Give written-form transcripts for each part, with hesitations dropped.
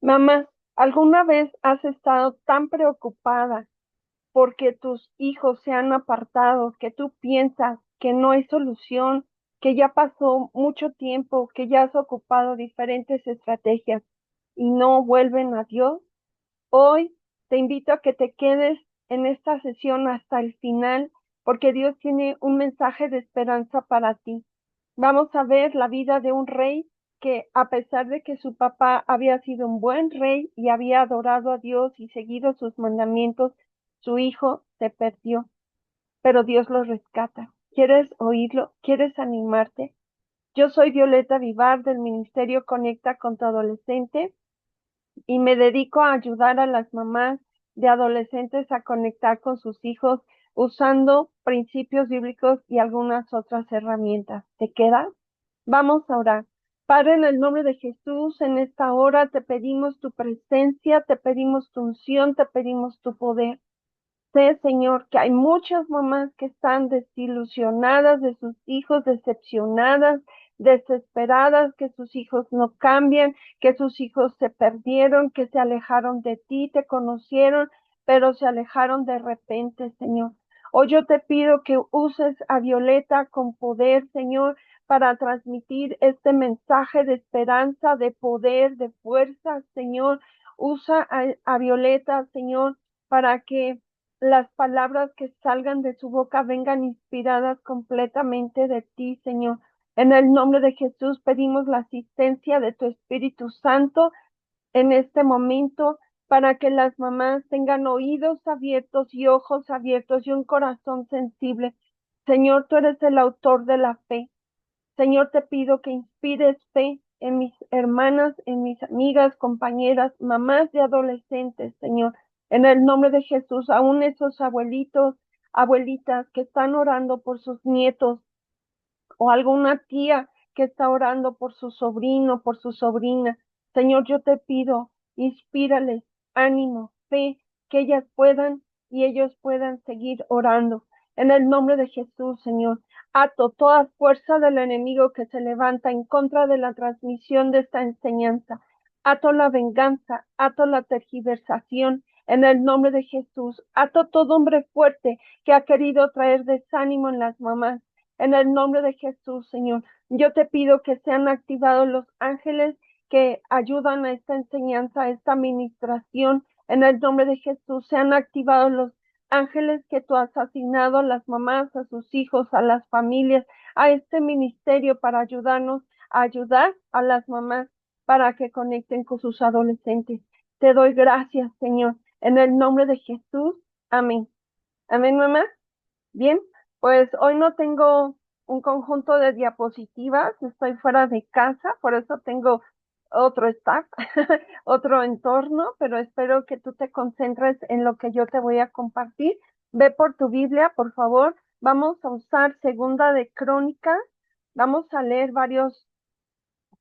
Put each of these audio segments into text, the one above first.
Mamá, ¿alguna vez has estado tan preocupada porque tus hijos se han apartado, que tú piensas que no hay solución, que ya pasó mucho tiempo, que ya has ocupado diferentes estrategias y no vuelven a Dios? Hoy te invito a que te quedes en esta sesión hasta el final, porque Dios tiene un mensaje de esperanza para ti. Vamos a ver la vida de un rey que, a pesar de que su papá había sido un buen rey y había adorado a Dios y seguido sus mandamientos, su hijo se perdió, pero Dios lo rescata. ¿Quieres oírlo? ¿Quieres animarte? Yo soy Violeta Vivar del Ministerio Conecta con tu Adolescente y me dedico a ayudar a las mamás de adolescentes a conectar con sus hijos usando principios bíblicos y algunas otras herramientas. ¿Te queda? Vamos a orar. Padre, en el nombre de Jesús, en esta hora te pedimos tu presencia, te pedimos tu unción, te pedimos tu poder. Sé, Señor, que hay muchas mamás que están desilusionadas de sus hijos, decepcionadas, desesperadas, que sus hijos no cambian, que sus hijos se perdieron, que se alejaron de ti, te conocieron, pero se alejaron de repente, Señor. Hoy yo te pido que uses a Violeta con poder, Señor, para transmitir este mensaje de esperanza, de poder, de fuerza, Señor. Usa a Violeta, Señor, para que las palabras que salgan de su boca vengan inspiradas completamente de ti, Señor. En el nombre de Jesús pedimos la asistencia de tu Espíritu Santo en este momento para que las mamás tengan oídos abiertos y ojos abiertos y un corazón sensible. Señor, tú eres el autor de la fe. Señor, te pido que inspires fe en mis hermanas, en mis amigas, compañeras, mamás de adolescentes, Señor. En el nombre de Jesús, aún esos abuelitos, abuelitas que están orando por sus nietos o alguna tía que está orando por su sobrino, por su sobrina. Señor, yo te pido, inspírales ánimo, fe, que ellas puedan y ellos puedan seguir orando. En el nombre de Jesús, Señor, ato toda fuerza del enemigo que se levanta en contra de la transmisión de esta enseñanza. Ato la venganza, ato la tergiversación. En el nombre de Jesús, ato todo hombre fuerte que ha querido traer desánimo en las mamás. En el nombre de Jesús, Señor, yo te pido que sean activados los ángeles que ayudan a esta enseñanza, a esta administración. En el nombre de Jesús, sean activados los ángeles que tú has asignado a las mamás, a sus hijos, a las familias, a este ministerio para ayudarnos a ayudar a las mamás para que conecten con sus adolescentes. Te doy gracias, Señor, en el nombre de Jesús. Amén. Amén, mamá. Bien, pues hoy no tengo un conjunto de diapositivas, estoy fuera de casa, por eso tengo otro staff, otro entorno, pero espero que tú te concentres en lo que yo te voy a compartir. Ve por tu Biblia, por favor. Vamos a usar Segunda de Crónicas. Vamos a leer varios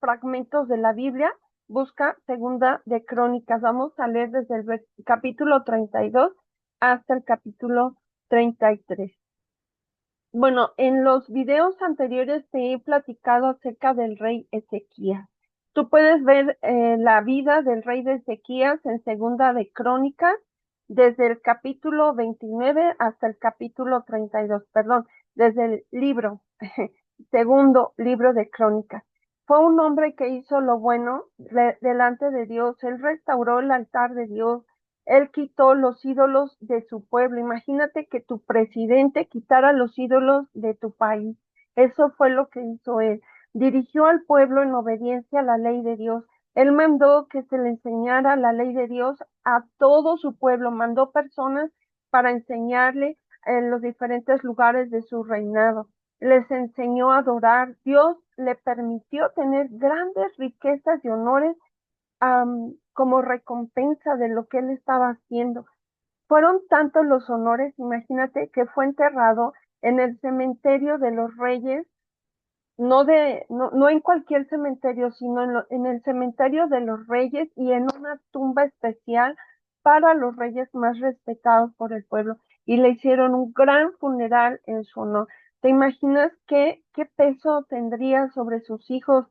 fragmentos de la Biblia. Busca Segunda de Crónicas. Vamos a leer desde el capítulo 32 hasta el capítulo 33. Bueno, en los videos anteriores te he platicado acerca del rey Ezequías. Tú puedes ver la vida del rey de Ezequías en Segunda de Crónicas, desde el capítulo 29 hasta el capítulo 32, perdón, desde el libro, segundo libro de Crónicas. Fue un hombre que hizo lo bueno delante de Dios. Él restauró el altar de Dios. Él quitó los ídolos de su pueblo. Imagínate que tu presidente quitara los ídolos de tu país. Eso fue lo que hizo él. Dirigió al pueblo en obediencia a la ley de Dios. Él mandó que se le enseñara la ley de Dios a todo su pueblo. Mandó personas para enseñarle en los diferentes lugares de su reinado. Les enseñó a adorar. Dios le permitió tener grandes riquezas y honores como recompensa de lo que él estaba haciendo. Fueron tantos los honores, imagínate, que fue enterrado en el cementerio de los reyes, no en cualquier cementerio, sino en el cementerio de los reyes y en una tumba especial para los reyes más respetados por el pueblo. Y le hicieron un gran funeral en su honor. ¿Te imaginas qué peso tendría sobre sus hijos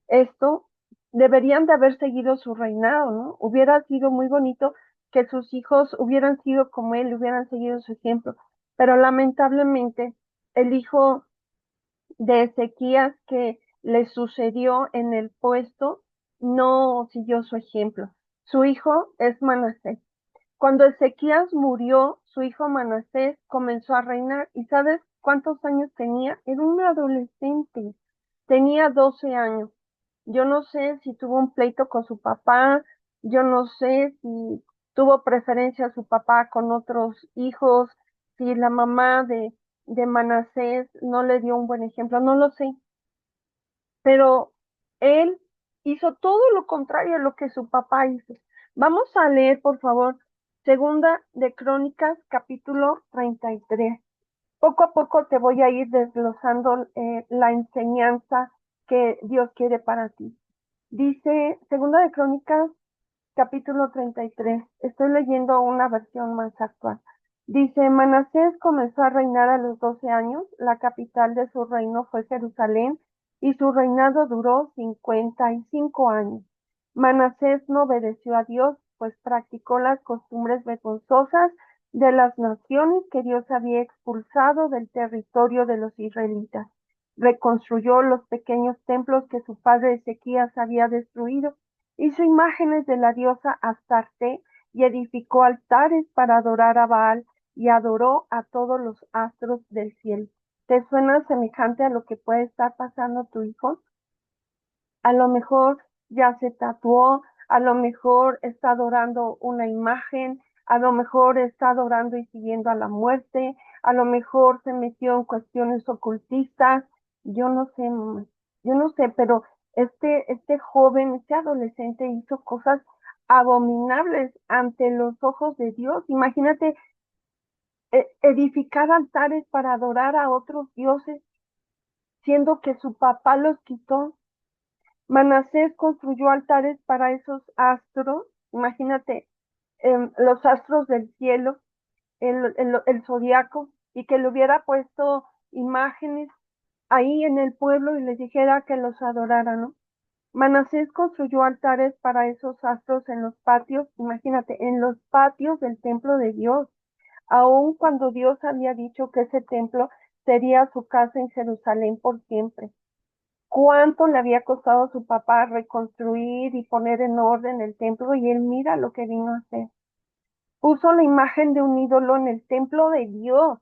esto? deberían de haber seguido su reinado, ¿no? Hubiera sido muy bonito que sus hijos hubieran sido como él, hubieran seguido su ejemplo, pero lamentablemente el hijo de Ezequías que le sucedió en el puesto no siguió su ejemplo. Su hijo es Manasés. Cuando Ezequías murió, su hijo Manasés comenzó a reinar. ¿Y sabes cuántos años tenía? Era un adolescente. Tenía 12 años. Yo no sé si tuvo un pleito con su papá, yo no sé si tuvo preferencia su papá con otros hijos, si la mamá de Manasés no le dio un buen ejemplo, no lo sé, pero él hizo todo lo contrario a lo que su papá hizo. Vamos a leer, por favor, Segunda de Crónicas, capítulo 33. Poco a poco te voy a ir desglosando la enseñanza que Dios quiere para ti. Dice Segunda de Crónicas, capítulo 33. Estoy leyendo una versión más actual. Dice, Manasés comenzó a reinar a los 12 años. La capital de su reino fue Jerusalén y su reinado duró 55 años. Manasés no obedeció a Dios, pues practicó las costumbres vergonzosas de las naciones que Dios había expulsado del territorio de los israelitas. Reconstruyó los pequeños templos que su padre Ezequías había destruido. Hizo imágenes de la diosa Astarte y edificó altares para adorar a Baal y adoró a todos los astros del cielo. ¿Te suena semejante a lo que puede estar pasando tu hijo? A lo mejor ya se tatuó, a lo mejor está adorando una imagen, a lo mejor está adorando y siguiendo a la muerte, a lo mejor se metió en cuestiones ocultistas. Yo no sé, mamá, yo no sé, pero este joven, este adolescente hizo cosas abominables ante los ojos de Dios. Imagínate edificar altares para adorar a otros dioses, siendo que su papá los quitó. Manasés construyó altares para esos astros, imagínate, los astros del cielo, el zodiaco, y que le hubiera puesto imágenes ahí en el pueblo y les dijera que los adoraran, ¿no? Manasés construyó altares para esos astros en los patios, imagínate, en los patios del templo de Dios, aun cuando Dios había dicho que ese templo sería su casa en Jerusalén por siempre. ¿Cuánto le había costado a su papá reconstruir y poner en orden el templo? Y él mira lo que vino a hacer. Puso la imagen de un ídolo en el templo de Dios,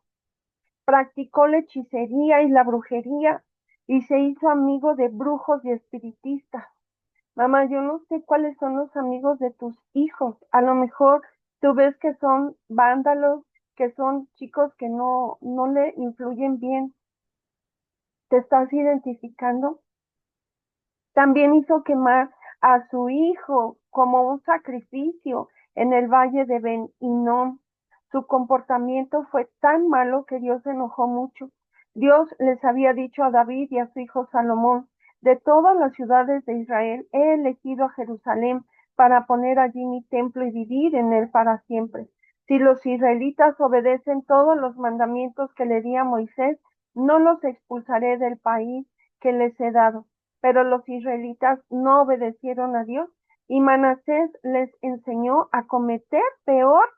practicó la hechicería y la brujería y se hizo amigo de brujos y espiritistas. Mamá, yo no sé cuáles son los amigos de tus hijos. A lo mejor tú ves que son vándalos, que son chicos que no le influyen bien. ¿Te estás identificando? También hizo quemar a su hijo como un sacrificio en el valle de Ben Hinnom. Su comportamiento fue tan malo que Dios se enojó mucho. Dios les había dicho a David y a su hijo Salomón, de todas las ciudades de Israel he elegido a Jerusalén para poner allí mi templo y vivir en él para siempre. Si los israelitas obedecen todos los mandamientos que le di a Moisés, no los expulsaré del país que les he dado. Pero los israelitas no obedecieron a Dios y Manasés les enseñó a cometer peores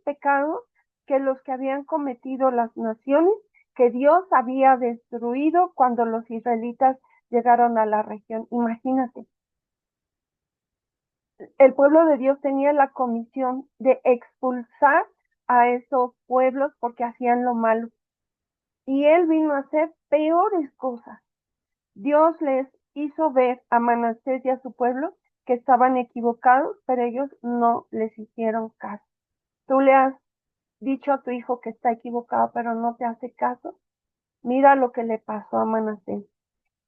pecados que los que habían cometido las naciones que Dios había destruido cuando los israelitas llegaron a la región. Imagínate, el pueblo de Dios tenía la comisión de expulsar a esos pueblos porque hacían lo malo. Y él vino a hacer peores cosas. Dios les hizo ver a Manasés y a su pueblo que estaban equivocados, pero ellos no les hicieron caso. Tú le has dicho a tu hijo que está equivocado, pero no te hace caso. Mira lo que le pasó a Manasés.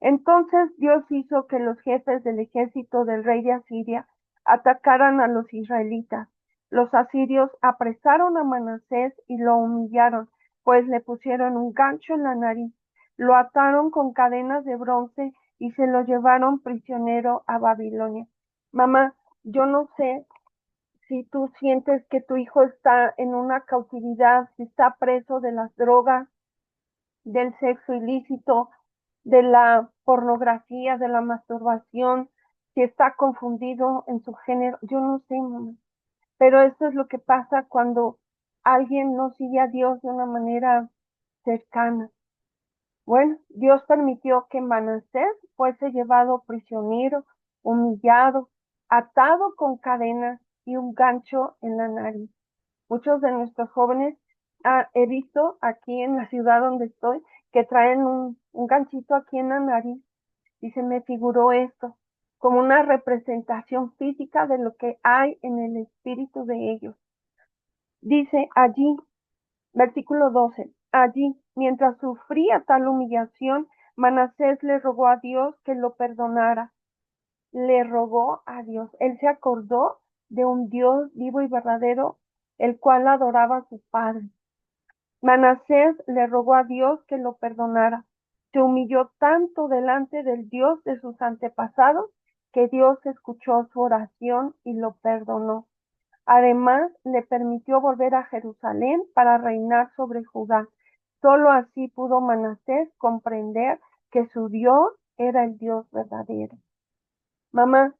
Entonces Dios hizo que los jefes del ejército del rey de Asiria atacaran a los israelitas. Los asirios apresaron a Manasés y lo humillaron, pues le pusieron un gancho en la nariz, lo ataron con cadenas de bronce y se lo llevaron prisionero a Babilonia. Mamá, yo no sé si tú sientes que tu hijo está en una cautividad, si está preso de las drogas, del sexo ilícito, de la pornografía, de la masturbación, si está confundido en su género, yo no sé, mamá. Pero eso es lo que pasa cuando alguien no sigue a Dios de una manera cercana. Bueno, Dios permitió que Manasés fuese llevado prisionero, humillado, atado con cadenas y un gancho en la nariz. Muchos de nuestros jóvenes he visto aquí en la ciudad donde estoy que traen un ganchito aquí en la nariz y se me figuró esto como una representación física de lo que hay en el espíritu de ellos. Dice allí, versículo 12, allí, mientras sufría tal humillación, Manasés le rogó a Dios que lo perdonara. Le rogó a Dios. Él se acordó de un Dios vivo y verdadero, el cual adoraba a su padre. Manasés le rogó a Dios que lo perdonara. Se humilló tanto delante del Dios de sus antepasados que Dios escuchó su oración y lo perdonó. Además, le permitió volver a Jerusalén para reinar sobre Judá. Solo así pudo Manasés comprender que su Dios era el Dios verdadero. Mamá,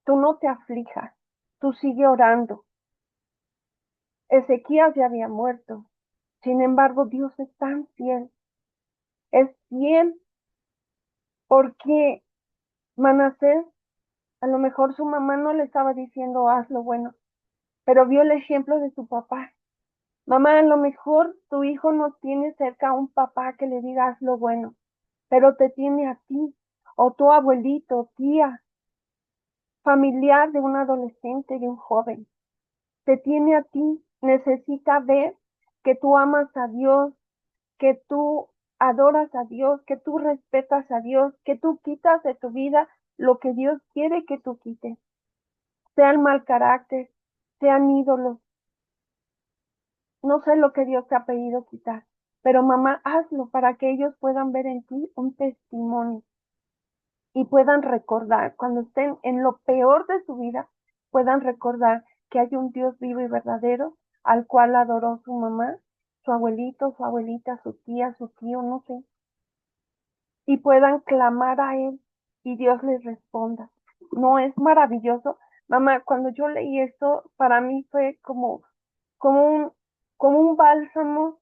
tú no te aflijas, tú sigue orando. Ezequías ya había muerto. Sin embargo, Dios es tan fiel. Es fiel porque Manasés, a lo mejor su mamá no le estaba diciendo haz lo bueno, pero vio el ejemplo de su papá. Mamá, a lo mejor tu hijo no tiene cerca a un papá que le diga haz lo bueno, pero te tiene a ti, o tu abuelito, tía, familiar de un adolescente, de un joven. Te tiene a ti, necesita ver que tú amas a Dios, que tú adoras a Dios, que tú respetas a Dios, que tú quitas de tu vida lo que Dios quiere que tú quites, sean mal carácter, sean ídolos, no sé lo que Dios te ha pedido quitar, pero mamá, hazlo para que ellos puedan ver en ti un testimonio y puedan recordar, cuando estén en lo peor de su vida, puedan recordar que hay un Dios vivo y verdadero al cual adoró su mamá, su abuelito, su abuelita, su tía, su tío, no sé, y puedan clamar a Él y Dios les responda. ¿No es maravilloso? Mamá, cuando yo leí esto, para mí fue como un, como un bálsamo,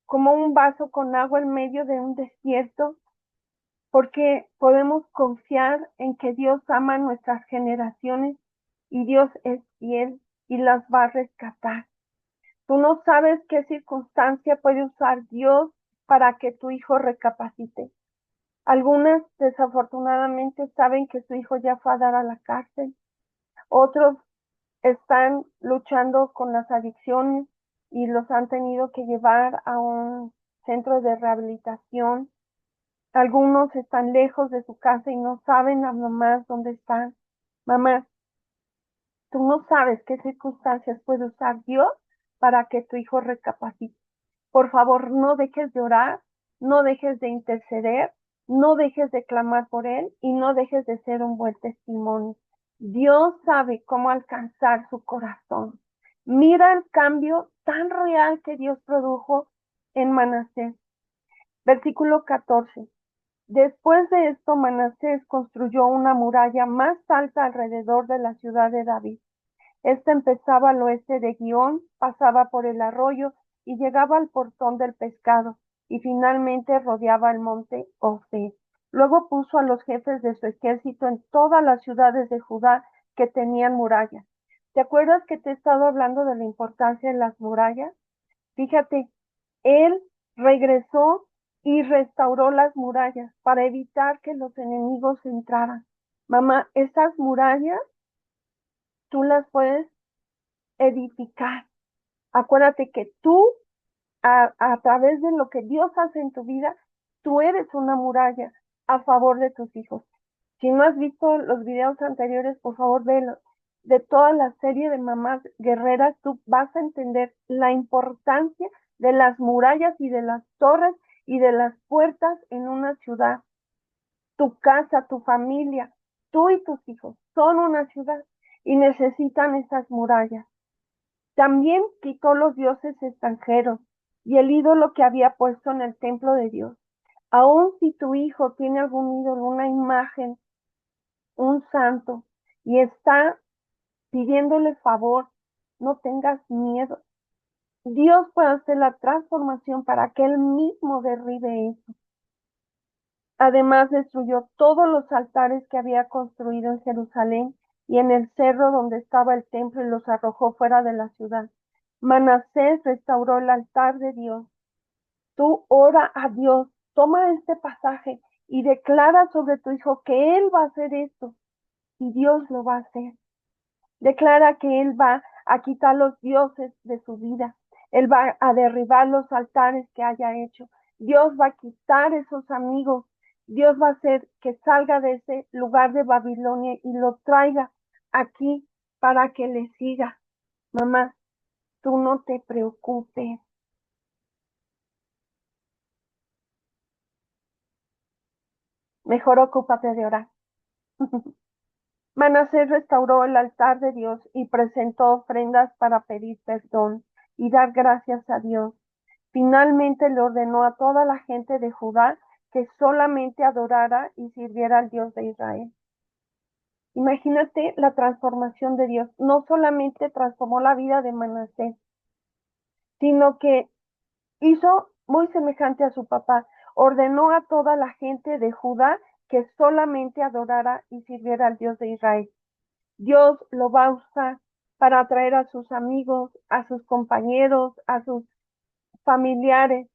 como un vaso con agua en medio de un desierto, porque podemos confiar en que Dios ama a nuestras generaciones y Dios es fiel y las va a rescatar. Tú no sabes qué circunstancia puede usar Dios para que tu hijo recapacite. Algunas desafortunadamente saben que su hijo ya fue a dar a la cárcel. Otros están luchando con las adicciones y los han tenido que llevar a un centro de rehabilitación. Algunos están lejos de su casa y no saben las mamás dónde están. Mamá, tú no sabes qué circunstancias puede usar Dios para que tu hijo recapacite. Por favor, no dejes de orar, no dejes de interceder, no dejes de clamar por él y no dejes de ser un buen testimonio. Dios sabe cómo alcanzar su corazón. Mira el cambio tan real que Dios produjo en Manasés. Versículo 14. Después de esto, Manasés construyó una muralla más alta alrededor de la ciudad de David. Esta empezaba al oeste de Gihón, pasaba por el arroyo y llegaba al portón del pescado, y finalmente rodeaba el monte Ofel. Luego puso a los jefes de su ejército en todas las ciudades de Judá que tenían murallas. ¿Te acuerdas que te he estado hablando de la importancia de las murallas? Fíjate, él regresó y restauró las murallas para evitar que los enemigos entraran. Mamá, esas murallas tú las puedes edificar. Acuérdate que tú, a través de lo que Dios hace en tu vida, tú eres una muralla a favor de tus hijos. Si no has visto los videos anteriores, por favor, velos. De toda la serie de mamás guerreras, tú vas a entender la importancia de las murallas y de las torres y de las puertas en una ciudad. Tu casa, tu familia, tú y tus hijos son una ciudad y necesitan esas murallas. También quitó los dioses extranjeros y el ídolo que había puesto en el templo de Dios. Aun si tu hijo tiene algún ídolo, una imagen, un santo, y está pidiéndole favor, no tengas miedo. Dios puede hacer la transformación para que Él mismo derribe eso. Además, destruyó todos los altares que había construido en Jerusalén y en el cerro donde estaba el templo y los arrojó fuera de la ciudad. Manasés restauró el altar de Dios. Tú ora a Dios, toma este pasaje y declara sobre tu hijo que Él va a hacer esto y Dios lo va a hacer. Declara que Él va a quitar los dioses de su vida. Él va a derribar los altares que haya hecho. Dios va a quitar esos amigos. Dios va a hacer que salga de ese lugar de Babilonia y lo traiga aquí para que le siga. Mamá, tú no te preocupes. Mejor ocúpate de orar. Manasés restauró el altar de Dios y presentó ofrendas para pedir perdón y dar gracias a Dios. Finalmente le ordenó a toda la gente de Judá que solamente adorara y sirviera al Dios de Israel. Imagínate la transformación de Dios. No solamente transformó la vida de Manasés, sino que hizo muy semejante a su papá. Ordenó a toda la gente de Judá que solamente adorara y sirviera al Dios de Israel. Dios lo va a usar para atraer a sus amigos, a sus compañeros, a sus familiares,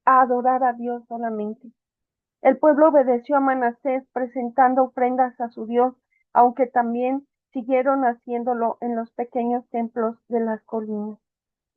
a adorar a Dios solamente. El pueblo obedeció a Manasés presentando ofrendas a su Dios, aunque también siguieron haciéndolo en los pequeños templos de las colinas.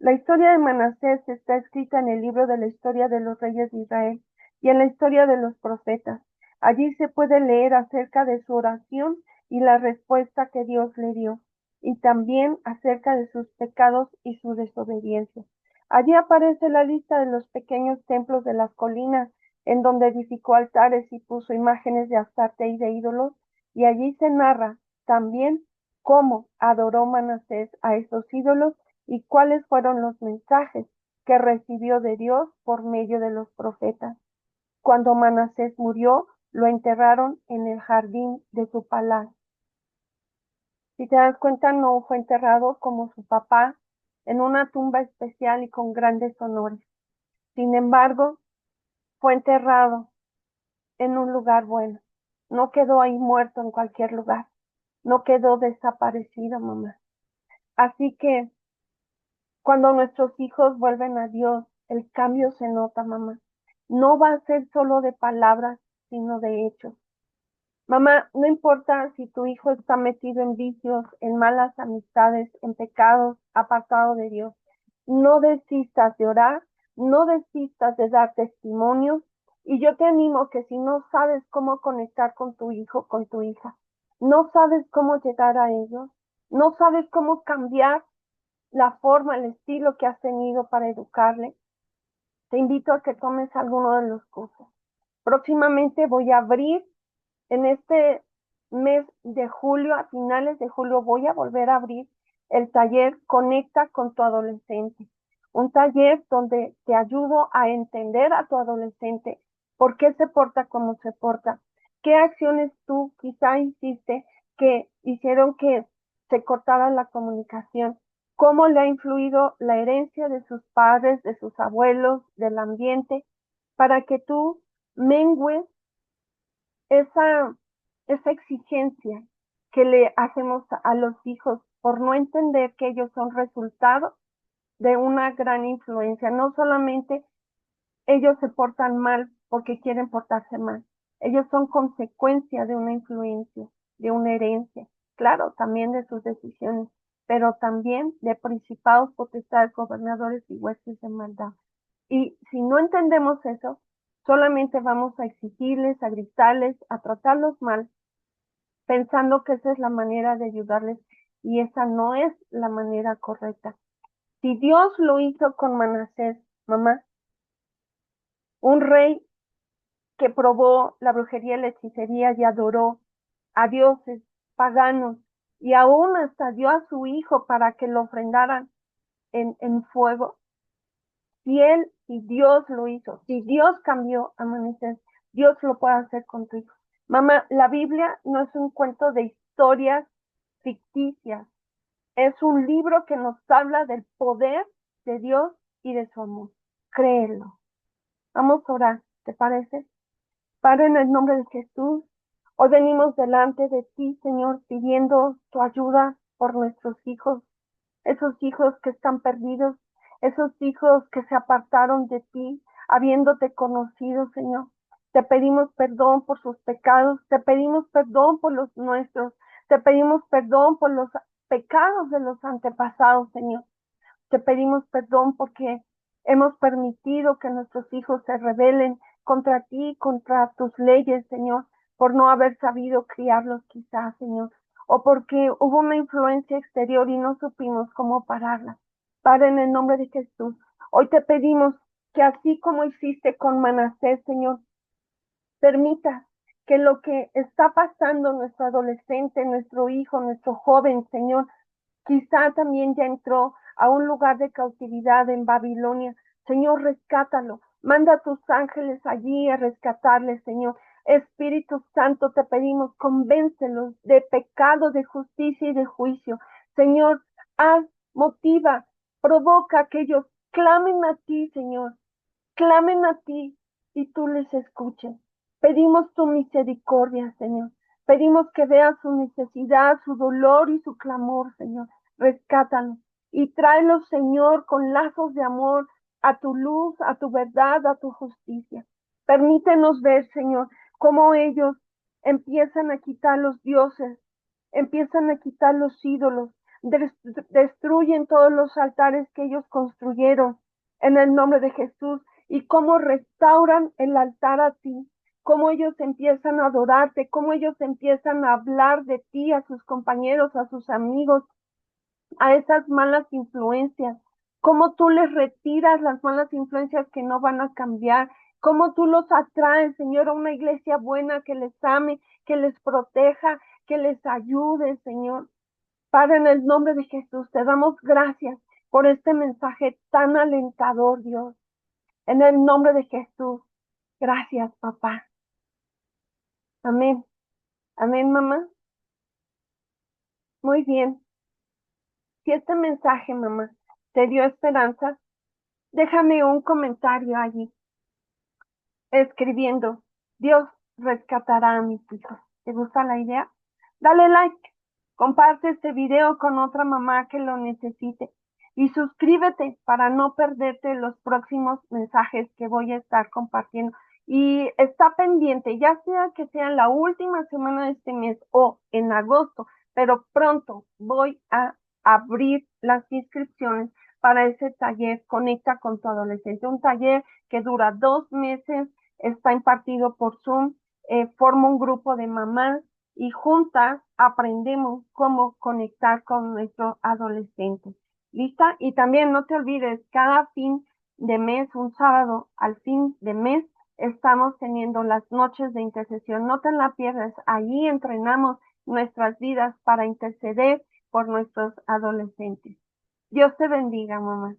La historia de Manasés está escrita en el libro de la historia de los reyes de Israel y en la historia de los profetas. Allí se puede leer acerca de su oración y la respuesta que Dios le dio, y también acerca de sus pecados y su desobediencia. Allí aparece la lista de los pequeños templos de las colinas, en donde edificó altares y puso imágenes de Astarte y de ídolos, y allí se narra también cómo adoró Manasés a esos ídolos y cuáles fueron los mensajes que recibió de Dios por medio de los profetas. Cuando Manasés murió, lo enterraron en el jardín de su palacio. Si te das cuenta, no fue enterrado como su papá en una tumba especial y con grandes honores. Sin embargo, fue enterrado en un lugar bueno. No quedó ahí muerto en cualquier lugar. No quedó desaparecido, mamá. Así que cuando nuestros hijos vuelven a Dios, el cambio se nota, mamá. No va a ser solo de palabras, sino de hechos. Mamá, no importa si tu hijo está metido en vicios, en malas amistades, en pecados, apartado de Dios. No desistas de orar, no desistas de dar testimonios. Y yo te animo que si no sabes cómo conectar con tu hijo, con tu hija, no sabes cómo llegar a ellos, no sabes cómo cambiar la forma, el estilo que has tenido para educarle, te invito a que tomes alguno de los cursos. Próximamente voy a abrir en este mes de julio, a finales de julio, voy a volver a abrir el taller Conecta con tu adolescente. Un taller donde te ayudo a entender a tu adolescente, por qué se porta como se porta, qué acciones tú quizá hiciste que hicieron que se cortara la comunicación, cómo le ha influido la herencia de sus padres, de sus abuelos, del ambiente, para que tú mengues esa, esa exigencia que le hacemos a los hijos por no entender que ellos son resultado de una gran influencia. No solamente ellos se portan mal porque quieren portarse mal, ellos son consecuencia de una influencia, de una herencia, claro, también de sus decisiones, pero también de principados, potestades, gobernadores y huestes de maldad. Y si no entendemos eso, solamente vamos a exigirles, a gritarles, a tratarlos mal, pensando que esa es la manera de ayudarles y esa no es la manera correcta. Si Dios lo hizo con Manasés, mamá, un rey que probó la brujería y la hechicería y adoró a dioses paganos y aún hasta dio a su hijo para que lo ofrendaran en fuego, si Dios lo hizo, si Dios cambió Amanecer, Dios lo puede hacer con tu hijo. Mamá, la Biblia no es un cuento de historias ficticias, es un libro que nos habla del poder de Dios y de su amor. Créelo. Vamos a orar, ¿te parece? Padre, en el nombre de Jesús, hoy venimos delante de ti, Señor, pidiendo tu ayuda por nuestros hijos, esos hijos que están perdidos, esos hijos que se apartaron de ti, habiéndote conocido, Señor. Te pedimos perdón por sus pecados, te pedimos perdón por los nuestros, te pedimos perdón por los pecados de los antepasados, Señor. Te pedimos perdón porque hemos permitido que nuestros hijos se rebelen contra ti, contra tus leyes, Señor, por no haber sabido criarlos quizás, Señor, o porque hubo una influencia exterior y no supimos cómo pararla. Padre, en el nombre de Jesús, hoy te pedimos que así como hiciste con Manasés, Señor, permita que lo que está pasando nuestro adolescente, nuestro hijo, nuestro joven, Señor, quizá también ya entró a un lugar de cautividad en Babilonia. Señor, rescátalo. Manda a tus ángeles allí a rescatarle, Señor. Espíritu Santo, te pedimos, convéncelos de pecado, de justicia y de juicio. Señor, haz, motiva, provoca que ellos clamen a ti, Señor. Clamen a ti y tú les escuches. Pedimos tu misericordia, Señor. Pedimos que veas su necesidad, su dolor y su clamor, Señor. Rescátalos y tráelos, Señor, con lazos de amor a tu luz, a tu verdad, a tu justicia. Permítenos ver, Señor, cómo ellos empiezan a quitar los dioses, empiezan a quitar los ídolos, destruyen todos los altares que ellos construyeron en el nombre de Jesús y cómo restauran el altar a ti, cómo ellos empiezan a adorarte, cómo ellos empiezan a hablar de ti a sus compañeros, a sus amigos, a esas malas influencias, cómo tú les retiras las malas influencias que no van a cambiar, cómo tú los atraes, Señor, a una iglesia buena que les ame, que les proteja, que les ayude, Señor. Padre, en el nombre de Jesús, te damos gracias por este mensaje tan alentador, Dios. En el nombre de Jesús. Gracias, papá. Amén. Amén, mamá. Muy bien. Si este mensaje, mamá, te dio esperanza, déjame un comentario allí, escribiendo, Dios rescatará a mis hijos. ¿Te gusta la idea? Dale like, comparte este video con otra mamá que lo necesite y suscríbete para no perderte los próximos mensajes que voy a estar compartiendo. Y está pendiente, ya sea en la última semana de este mes o en agosto, pero pronto voy a abrir las inscripciones para ese taller Conecta con tu adolescente, un taller que dura 2 meses, está impartido por Zoom, forma un grupo de mamás y juntas aprendemos cómo conectar con nuestro adolescente. ¿Lista? Y también no te olvides, cada fin de mes, un sábado al fin de mes, estamos teniendo las noches de intercesión. No te la pierdas, allí entrenamos nuestras vidas para interceder por nuestros adolescentes. Dios te bendiga, mamá.